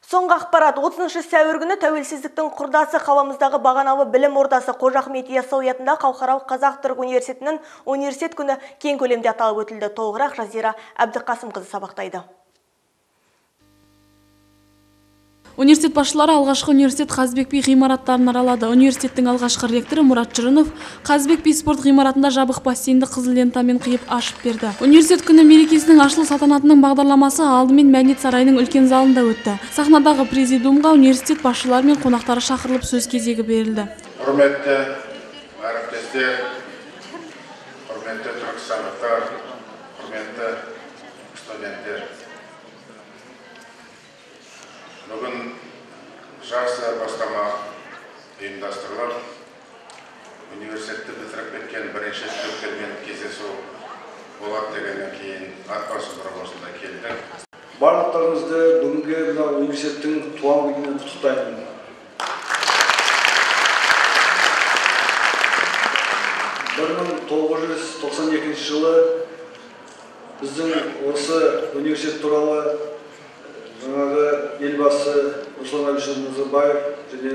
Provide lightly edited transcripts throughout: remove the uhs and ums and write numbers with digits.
Соңғы ақпарат 30 сәуір күні тәуелсіздіктің құрдасы қаламыздағы бағаналы білім ордасы Қожа Ахмет Яссауи атындағы халықаралық қазақ-түрік университетінің университет күні кең көлемде аталып өтілді. Толығырақ Жазира Әбдіқасымқызы сабақтайды. Университет басшылары алғашқы университет Қазыбек би ғимараттарын аралады. Университеттің алғашқы ректоры Мұрат Жұрынов Қазыбек би спорт ғимаратында жабық бассейнді қызыл лентамен қиып ашып берді. Университет күні мерекесінің ашылу салтанатының бағдарламасы алдымен Мәдениет сарайының үлкен залында өтті. Сахнадағы президиумға университет басшылары мен қонақтары шақырылып сөз кезегі берілді. Құрметті әріптестер, құрметті түркістандықтар, құрметті студенттер. Бүгін жақсы бастама ұйымдастырылып, университетті бітіріп кеткен бірінші түлектермен кездесу болады дегеннен кейін атбасылар осында келді. Барлықтарыңызды бүгінгі университеттің туған күнімен құттықтаймын. жылы біздің осы университет туралы жаңағы елбасы Нұрсұлтан Әбішұлы Назарбаев және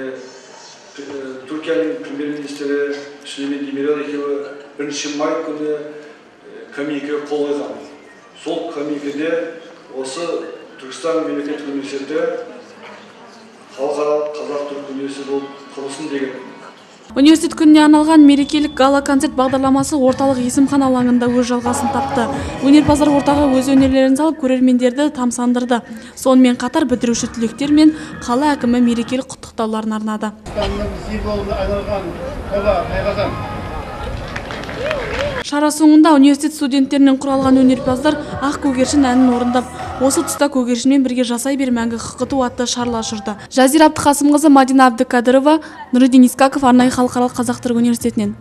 Түркияның премьер-министрі Сүлеймен Демирел екеуі 1 май күні коммюнике қол қойған. Сол коммуникеде осы Түркістан мемлекеттік университеті халықаралық қазақ-түрік университеті болып құрылсын деген. Университет күніне арналған мерекелік гала-концерт бағдарламасы орталық Есімхан алаңында өз жалғасын тапты. Өнерпаздар ортаға өз өнерлерін салып, көрермендерді тамсандырды. Сонымен қатар бітіруші түлектер мен қала әкімі мерекелік құттықтауларын арнады. Шара соңында университет студенттерінен құралған өнерпаздар ақ көгершін әнін орындап, осы тұста көгершінмен бірге жасай бер мәңгі хықыту атты шарла жүрді. Жазира Әбдіқасымқызы, Мадина Әбдікадырова, Нұридин Искаков, арнайы халықаралық қазақ-түрік университетінен.